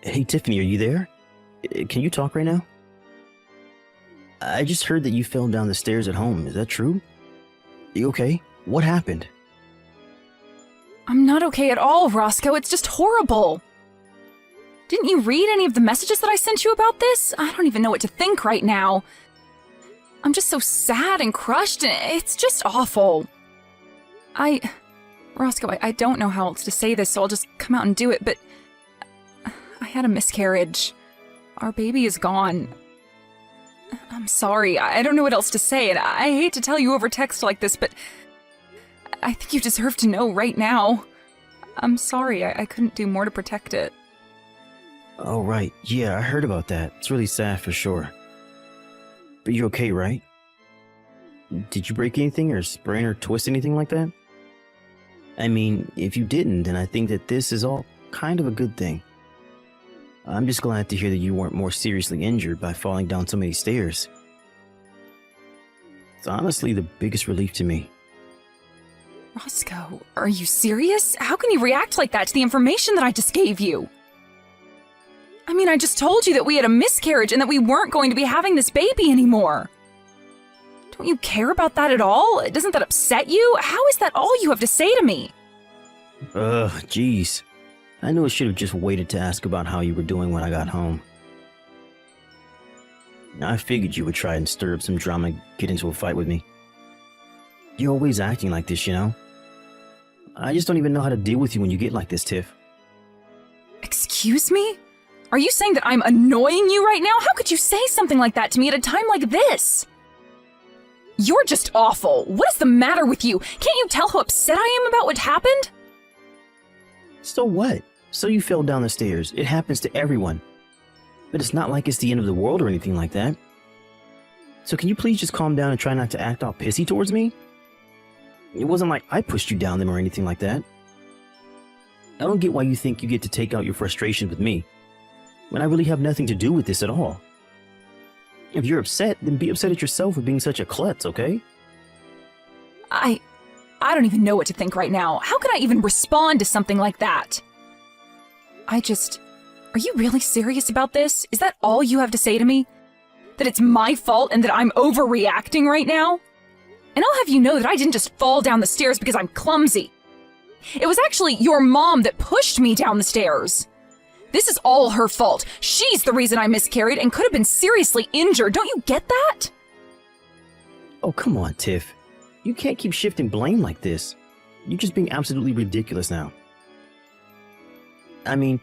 Hey, Tiffany, are you there? Can you talk right now? I just heard that you fell down the stairs at home. Is that true? You okay? What happened? I'm not okay at all, Roscoe. It's just horrible. Didn't you read any of the messages that I sent you about this? I don't even know what to think right now. I'm just so sad and crushed, and it's just awful. Roscoe, I don't know how else to say this, so I'll just come out and do it, but I had a miscarriage. Our baby is gone. I'm sorry. I don't know what else to say, and I hate to tell you over text like this, but I think you deserve to know right now. I'm sorry. I couldn't do more to protect it. Oh, right. Yeah, I heard about that. It's really sad for sure. But you're okay, right? Did you break anything or sprain or twist anything like that? I mean, if you didn't, then I think that this is all kind of a good thing. I'm just glad to hear that you weren't more seriously injured by falling down so many stairs. It's honestly the biggest relief to me. Roscoe, are you serious? How can you react like that to the information that I just gave you? I mean, I just told you that we had a miscarriage and that we weren't going to be having this baby anymore. Don't you care about that at all? Doesn't that upset you? How is that all you have to say to me? Jeez. I knew I should have just waited to ask about how you were doing when I got home. I figured you would try and stir up some drama and get into a fight with me. You're always acting like this, you know? I just don't even know how to deal with you when you get like this, Tiff. Excuse me? Are you saying that I'm annoying you right now? How could you say something like that to me at a time like this? You're just awful. What is the matter with you? Can't you tell how upset I am about what happened? So what? So you fell down the stairs. It happens to everyone. But it's not like it's the end of the world or anything like that. So can you please just calm down and try not to act all pissy towards me? It wasn't like I pushed you down them or anything like that. I don't get why you think you get to take out your frustration with me, when I really have nothing to do with this at all. If you're upset, then be upset at yourself for being such a klutz, okay? I don't even know what to think right now. How could I even respond to something like that? Are you really serious about this? Is that all you have to say to me? That it's my fault and that I'm overreacting right now? And I'll have you know that I didn't just fall down the stairs because I'm clumsy. It was actually your mom that pushed me down the stairs. This is all her fault. She's the reason I miscarried and could have been seriously injured. Don't you get that? Oh, come on, Tiff. You can't keep shifting blame like this. You're just being absolutely ridiculous now. I mean,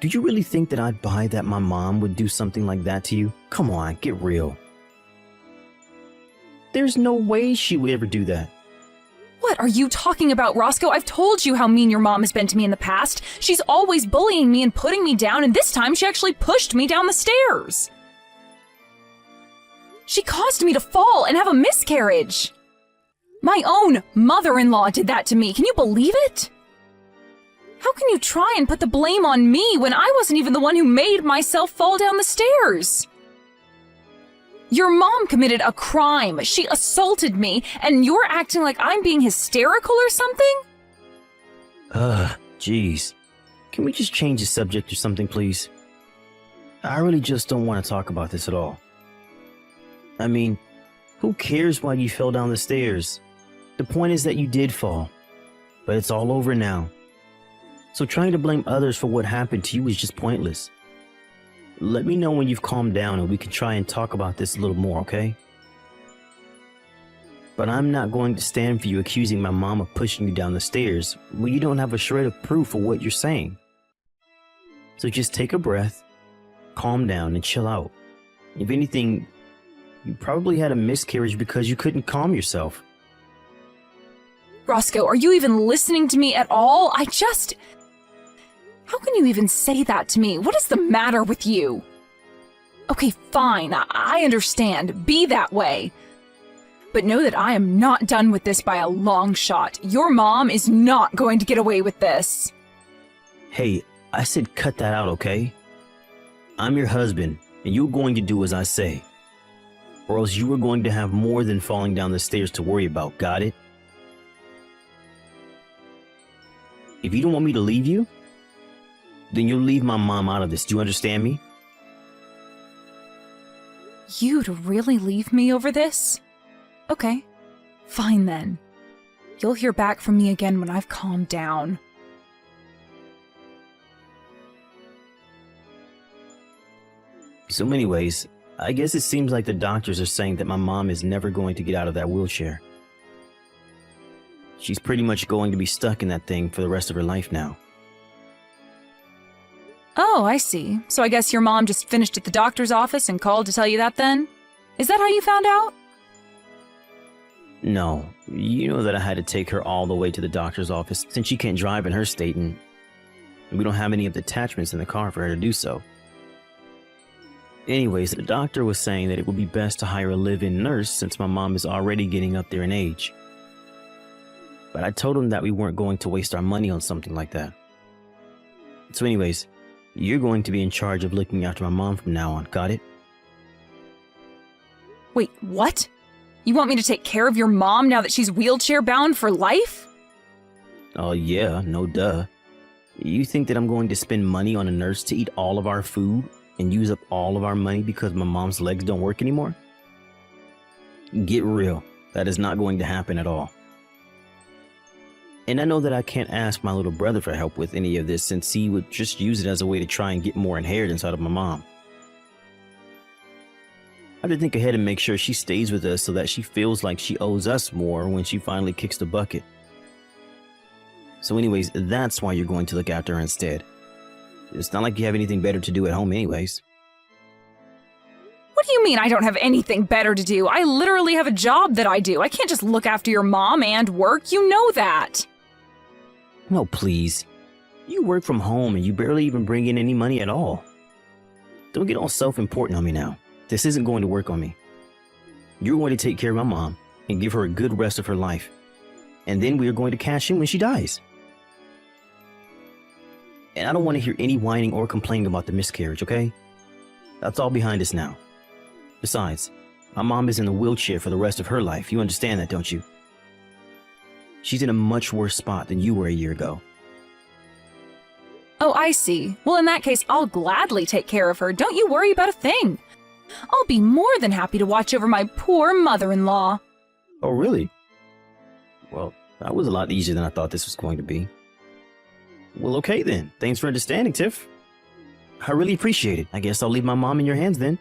do you really think that I'd buy that my mom would do something like that to you? Come on, get real. There's no way she would ever do that. What are you talking about, Roscoe? I've told you how mean your mom has been to me in the past. She's always bullying me and putting me down, and this time she actually pushed me down the stairs. She caused me to fall and have a miscarriage. My own mother-in-law did that to me. Can you believe it? How can you try and put the blame on me when I wasn't even the one who made myself fall down the stairs? Your mom committed a crime. She assaulted me, and you're acting like I'm being hysterical or something? Jeez. Can we just change the subject or something, please? I really just don't want to talk about this at all. I mean, who cares why you fell down the stairs? The point is that you did fall, but it's all over now. So trying to blame others for what happened to you is just pointless. Let me know when you've calmed down and we can try and talk about this a little more, okay? But I'm not going to stand for you accusing my mom of pushing you down the stairs when you don't have a shred of proof of what you're saying. So just take a breath, calm down, and chill out. If anything, you probably had a miscarriage because you couldn't calm yourself. Roscoe, are you even listening to me at all? How can you even say that to me? What is the matter with you? Okay, fine, I understand. Be that way. But know that I am not done with this by a long shot. Your mom is not going to get away with this. Hey, I said cut that out, okay? I'm your husband, and you're going to do as I say. Or else you are going to have more than falling down the stairs to worry about, got it? If you don't want me to leave you, then you'll leave my mom out of this. Do you understand me? You'd really leave me over this? Okay, fine then. You'll hear back from me again when I've calmed down. So anyways, I guess it seems like the doctors are saying that my mom is never going to get out of that wheelchair. She's pretty much going to be stuck in that thing for the rest of her life now. Oh, I see. So I guess your mom just finished at the doctor's office and called to tell you that then? Is that how you found out? No, you know that I had to take her all the way to the doctor's office since she can't drive in her state and we don't have any of the attachments in the car for her to do so. Anyways, the doctor was saying that it would be best to hire a live-in nurse since my mom is already getting up there in age. But I told him that we weren't going to waste our money on something like that. So anyways, you're going to be in charge of looking after my mom from now on, got it? Wait, what? You want me to take care of your mom now that she's wheelchair-bound for life? Oh yeah, no duh. You think that I'm going to spend money on a nurse to eat all of our food and use up all of our money because my mom's legs don't work anymore? Get real. That is not going to happen at all. And I know that I can't ask my little brother for help with any of this since he would just use it as a way to try and get more inheritance out of my mom. I have to think ahead and make sure she stays with us so that she feels like she owes us more when she finally kicks the bucket. So anyways, that's why you're going to look after her instead. It's not like you have anything better to do at home anyways. What do you mean I don't have anything better to do? I literally have a job that I do. I can't just look after your mom and work. You know that. No, please. You work from home and you barely even bring in any money at all. Don't get all self-important on me now. This isn't going to work on me. You're going to take care of my mom and give her a good rest of her life. And then we are going to cash in when she dies. And I don't want to hear any whining or complaining about the miscarriage, okay? That's all behind us now. Besides, my mom is in a wheelchair for the rest of her life. You understand that, don't you? She's in a much worse spot than you were a year ago. Oh, I see. Well, in that case, I'll gladly take care of her. Don't you worry about a thing. I'll be more than happy to watch over my poor mother-in-law. Oh, really? Well, that was a lot easier than I thought this was going to be. Well, okay then. Thanks for understanding, Tiff. I really appreciate it. I guess I'll leave my mom in your hands then.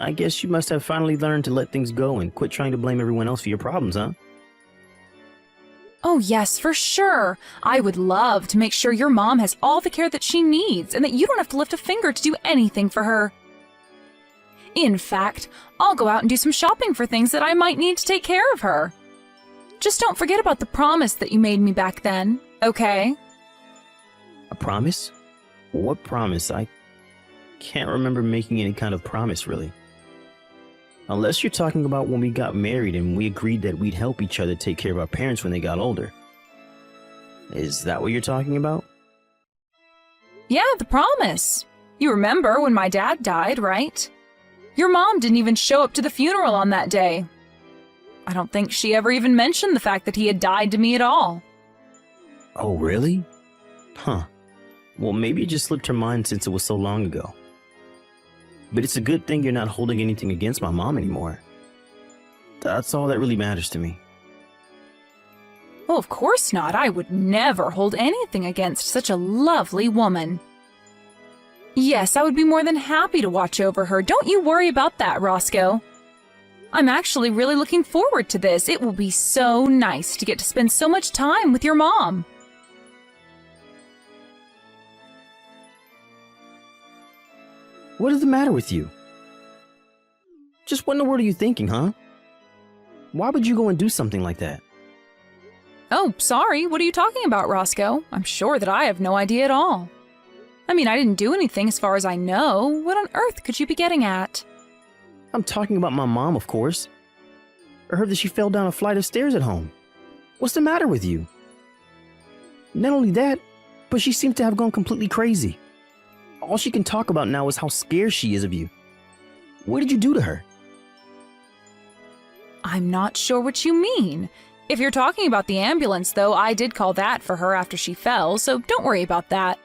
I guess you must have finally learned to let things go and quit trying to blame everyone else for your problems, huh? Oh, yes, for sure. I would love to make sure your mom has all the care that she needs and that you don't have to lift a finger to do anything for her. In fact, I'll go out and do some shopping for things that I might need to take care of her. Just don't forget about the promise that you made me back then, okay? A promise? What promise? I can't remember making any kind of promise, really. Unless you're talking about when we got married and we agreed that we'd help each other take care of our parents when they got older. Is that what you're talking about? Yeah, the promise. You remember when my dad died, right? Your mom didn't even show up to the funeral on that day. I don't think she ever even mentioned the fact that he had died to me at all. Oh, really? Huh. Well, maybe it just slipped her mind since it was so long ago. But it's a good thing you're not holding anything against my mom anymore. That's all that really matters to me. Well, of course not. I would never hold anything against such a lovely woman. Yes, I would be more than happy to watch over her. Don't you worry about that, Roscoe. I'm actually really looking forward to this. It will be so nice to get to spend so much time with your mom. What is the matter with you? Just what in the world are you thinking, huh? Why would you go and do something like that? Oh, sorry. What are you talking about, Roscoe? I'm sure that I have no idea at all. I mean, I didn't do anything as far as I know. What on earth could you be getting at? I'm talking about my mom, of course. I heard that she fell down a flight of stairs at home. What's the matter with you? Not only that, but she seems to have gone completely crazy. All she can talk about now is how scared she is of you. What did you do to her? I'm not sure what you mean. If you're talking about the ambulance, though, I did call that for her after she fell, so don't worry about that.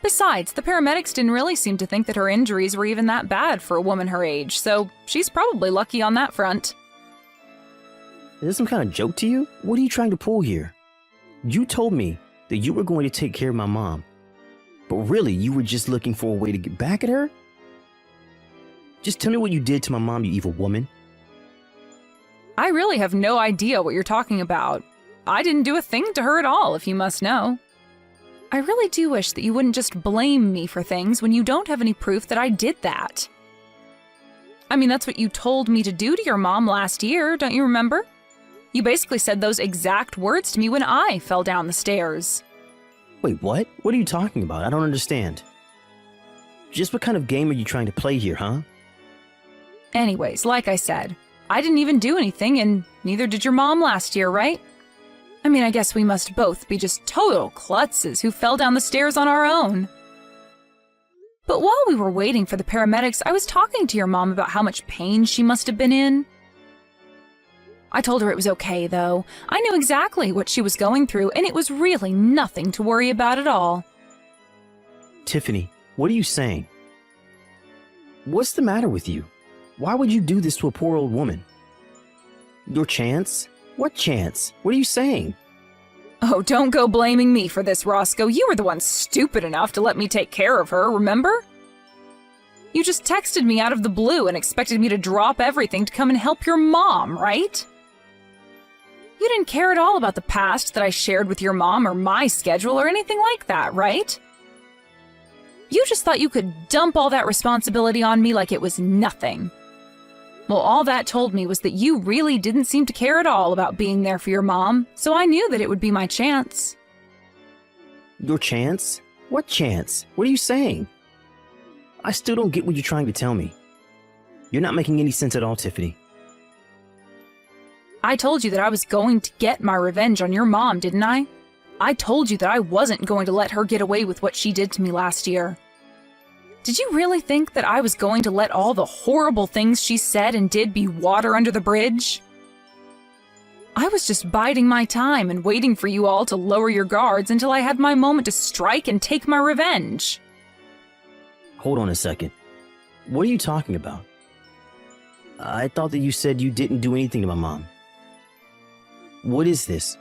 Besides, the paramedics didn't really seem to think that her injuries were even that bad for a woman her age, so she's probably lucky on that front. Is this some kind of joke to you? What are you trying to pull here? You told me that you were going to take care of my mom, but really you were just looking for a way to get back at her? Just tell me what you did to my mom, you evil woman. I really have no idea what you're talking about. I didn't do a thing to her at all, if you must know. I really do wish that you wouldn't just blame me for things when you don't have any proof that I did that. I mean, that's what you told me to do to your mom last year, don't you remember? You basically said those exact words to me when I fell down the stairs. Wait, what? What are you talking about? I don't understand. Just what kind of game are you trying to play here, huh? Anyways, like I said, I didn't even do anything, and neither did your mom last year, right? I mean, I guess we must both be just total klutzes who fell down the stairs on our own. But while we were waiting for the paramedics, I was talking to your mom about how much pain she must have been in. I told her it was okay, though. I knew exactly what she was going through, and it was really nothing to worry about at all. Tiffany, what are you saying? What's the matter with you? Why would you do this to a poor old woman? Your chance? What chance? What are you saying? Oh, don't go blaming me for this, Roscoe. You were the one stupid enough to let me take care of her, remember? You just texted me out of the blue and expected me to drop everything to come and help your mom, right? You didn't care at all about the past that I shared with your mom or my schedule or anything like that, right? You just thought you could dump all that responsibility on me like it was nothing. Well, all that told me was that you really didn't seem to care at all about being there for your mom, so I knew that it would be my chance. Your chance? What chance? What are you saying? I still don't get what you're trying to tell me. You're not making any sense at all, Tiffany. I told you that I was going to get my revenge on your mom, didn't I? I told you that I wasn't going to let her get away with what she did to me last year. Did you really think that I was going to let all the horrible things she said and did be water under the bridge? I was just biding my time and waiting for you all to lower your guards until I had my moment to strike and take my revenge. Hold on a second. What are you talking about? I thought that you said you didn't do anything to my mom. What is this?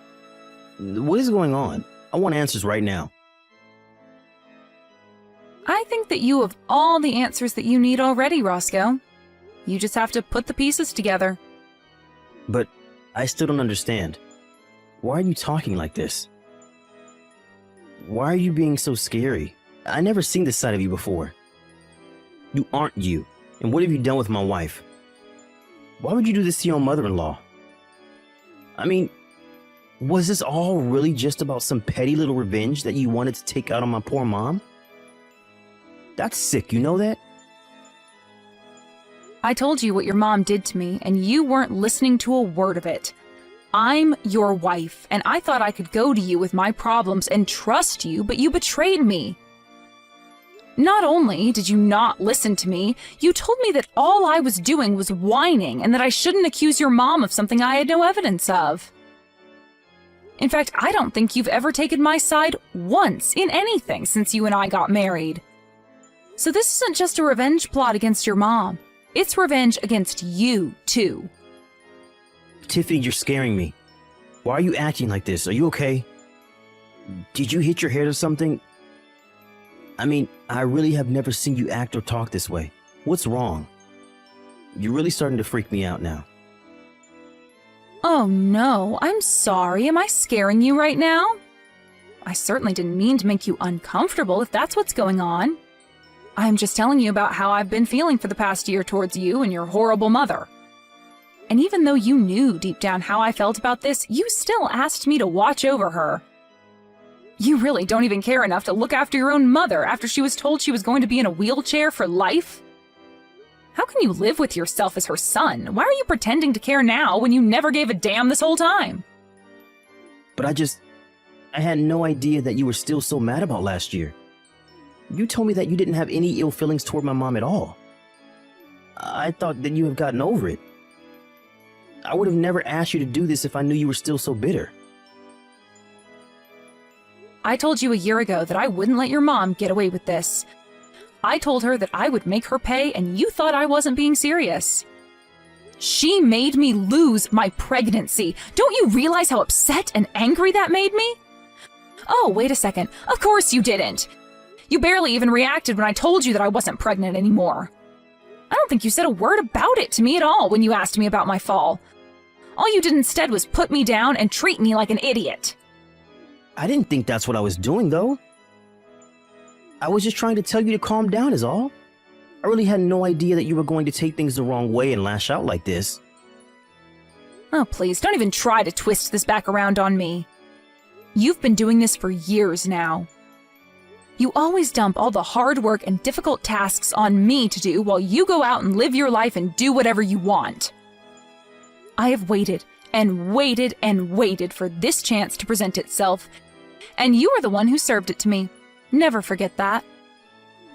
What is going on? I want answers right now. I think that you have all the answers that you need already, Roscoe. You just have to put the pieces together. But I still don't understand. Why are you talking like this? Why are you being so scary? I never seen this side of you before. You aren't you. And what have you done with my wife? Why would you do this to your mother-in-law? I mean, was this all really just about some petty little revenge that you wanted to take out on my poor mom? That's sick, you know that? I told you what your mom did to me, and you weren't listening to a word of it. I'm your wife, and I thought I could go to you with my problems and trust you, but you betrayed me. Not only did you not listen to me, you told me that all I was doing was whining and that I shouldn't accuse your mom of something I had no evidence of. In fact, I don't think you've ever taken my side once in anything since you and I got married. So this isn't just a revenge plot against your mom. It's revenge against you, too. Tiffany, you're scaring me. Why are you acting like this? Are you okay? Did you hit your head or something? I mean, I really have never seen you act or talk this way. What's wrong? You're really starting to freak me out now. Oh no, I'm sorry. Am I scaring you right now? I certainly didn't mean to make you uncomfortable if that's what's going on. I'm just telling you about how I've been feeling for the past year towards you and your horrible mother. And even though you knew deep down how I felt about this, you still asked me to watch over her. You really don't even care enough to look after your own mother after she was told she was going to be in a wheelchair for life? How can you live with yourself as her son? Why are you pretending to care now when you never gave a damn this whole time? But I had no idea that you were still so mad about last year. You told me that you didn't have any ill feelings toward my mom at all. I thought that you have gotten over it. I would have never asked you to do this if I knew you were still so bitter. I told you a year ago that I wouldn't let your mom get away with this. I told her that I would make her pay, and you thought I wasn't being serious. She made me lose my pregnancy. Don't you realize how upset and angry that made me? Oh, wait a second. Of course you didn't. You barely even reacted when I told you that I wasn't pregnant anymore. I don't think you said a word about it to me at all when you asked me about my fall. All you did instead was put me down and treat me like an idiot. I didn't think that's what I was doing, though. I was just trying to tell you to calm down is all. I really had no idea that you were going to take things the wrong way and lash out like this. Oh, please, don't even try to twist this back around on me. You've been doing this for years now. You always dump all the hard work and difficult tasks on me to do while you go out and live your life and do whatever you want. I have waited and waited and waited for this chance to present itself, and you are the one who served it to me. Never forget that.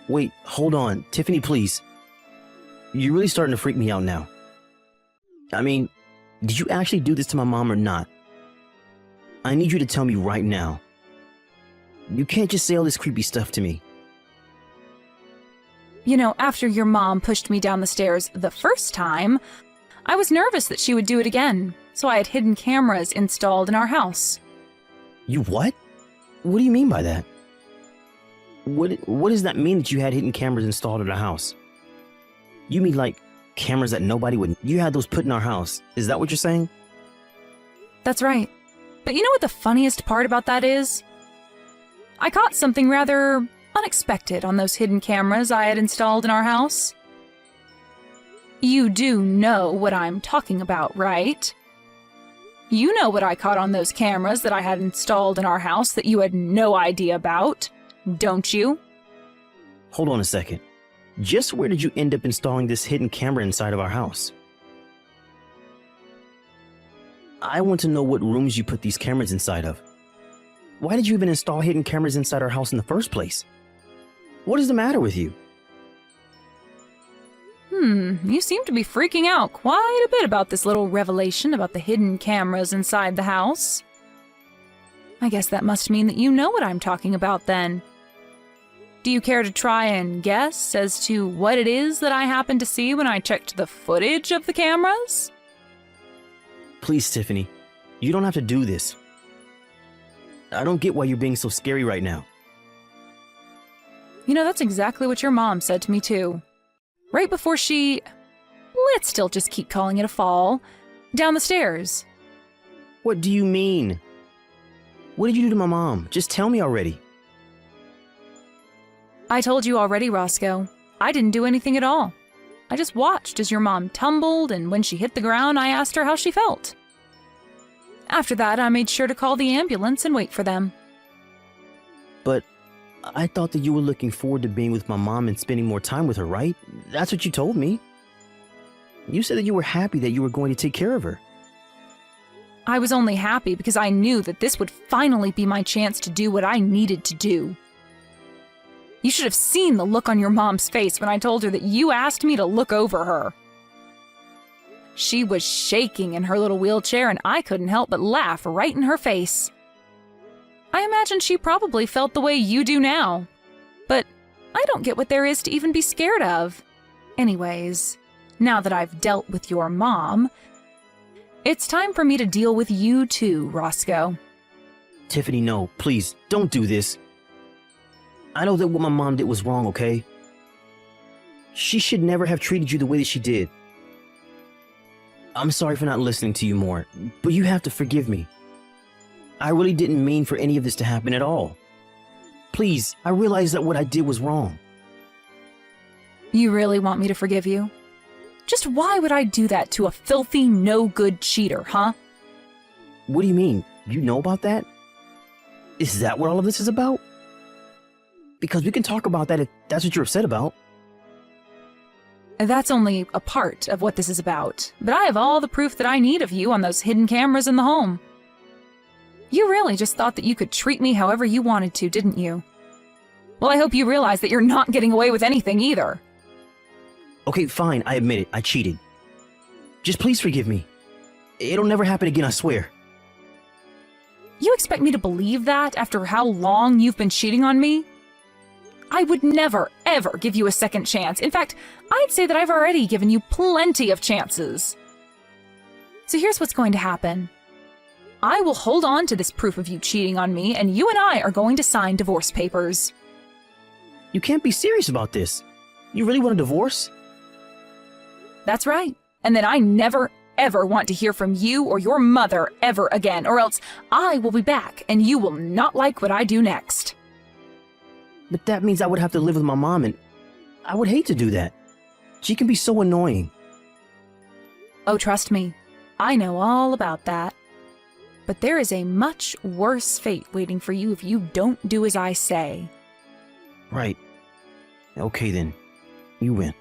Wait, hold on. Tiffany, please. You're really starting to freak me out now. I mean, did you actually do this to my mom or not? I need you to tell me right now. You can't just say all this creepy stuff to me. You know, after your mom pushed me down the stairs the first time, I was nervous that she would do it again, so I had hidden cameras installed in our house. You what? What do you mean by that? What does that mean that you had hidden cameras installed in our house? You mean like cameras that nobody would... You had those put in our house. Is that what you're saying? That's right. But you know what the funniest part about that is? I caught something rather unexpected on those hidden cameras I had installed in our house. You do know what I'm talking about, right? You know what I caught on those cameras that I had installed in our house that you had no idea about, don't you? Hold on a second. Just where did you end up installing this hidden camera inside of our house? I want to know what rooms you put these cameras inside of. Why did you even install hidden cameras inside our house in the first place? What is the matter with you? You seem to be freaking out quite a bit about this little revelation about the hidden cameras inside the house. I guess that must mean that you know what I'm talking about then. Do you care to try and guess as to what it is that I happened to see when I checked the footage of the cameras? Please, Tiffany, you don't have to do this. I don't get why you're being so scary right now. You know, that's exactly what your mom said to me too. Right before she... let's still just keep calling it a fall. Down the stairs. What do you mean? What did you do to my mom? Just tell me already. I told you already, Roscoe. I didn't do anything at all. I just watched as your mom tumbled, and when she hit the ground, I asked her how she felt. After that, I made sure to call the ambulance and wait for them. But I thought that you were looking forward to being with my mom and spending more time with her, right? That's what you told me. You said that you were happy that you were going to take care of her. I was only happy because I knew that this would finally be my chance to do what I needed to do. You should have seen the look on your mom's face when I told her that you asked me to look over her. She was shaking in her little wheelchair, and I couldn't help but laugh right in her face. I imagine she probably felt the way you do now. But I don't get what there is to even be scared of. Anyways, now that I've dealt with your mom, it's time for me to deal with you too, Roscoe. Tiffany, no, please, don't do this. I know that what my mom did was wrong, okay? She should never have treated you the way that she did. I'm sorry for not listening to you more, but you have to forgive me. I really didn't mean for any of this to happen at all. Please, I realize that what I did was wrong. You really want me to forgive you? Just why would I do that to a filthy, no-good cheater, huh? What do you mean? You know about that? Is that what all of this is about? Because we can talk about that if that's what you're upset about. That's only a part of what this is about, but I have all the proof that I need of you on those hidden cameras in the home. You really just thought that you could treat me however you wanted to, didn't you? Well, I hope you realize that you're not getting away with anything either. Okay, fine, I admit it, I cheated. Just please forgive me. It'll never happen again, I swear. You expect me to believe that after how long you've been cheating on me? I would never, ever give you a second chance. In fact, I'd say that I've already given you plenty of chances. So here's what's going to happen. I will hold on to this proof of you cheating on me, and you and I are going to sign divorce papers. You can't be serious about this. You really want a divorce? That's right. And then I never, ever want to hear from you or your mother ever again, or else I will be back and you will not like what I do next. But that means I would have to live with my mom, and I would hate to do that. She can be so annoying. Oh, trust me, I know all about that. But there is a much worse fate waiting for you if you don't do as I say. Right. Okay then. You win.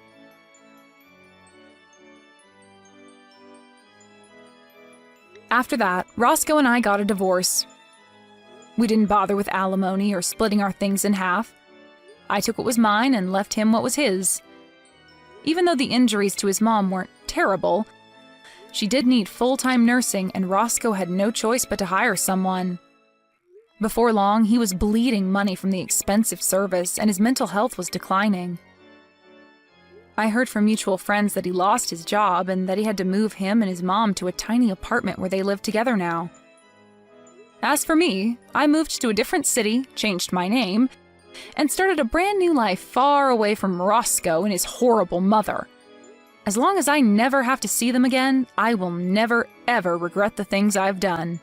After that, Roscoe and I got a divorce. We didn't bother with alimony or splitting our things in half. I took what was mine and left him what was his. Even though the injuries to his mom weren't terrible, she did need full-time nursing, and Roscoe had no choice but to hire someone. Before long, he was bleeding money from the expensive service, and his mental health was declining. I heard from mutual friends that he lost his job and that he had to move him and his mom to a tiny apartment where they live together now. As for me, I moved to a different city, changed my name, and started a brand new life far away from Roscoe and his horrible mother. As long as I never have to see them again, I will never, ever regret the things I've done.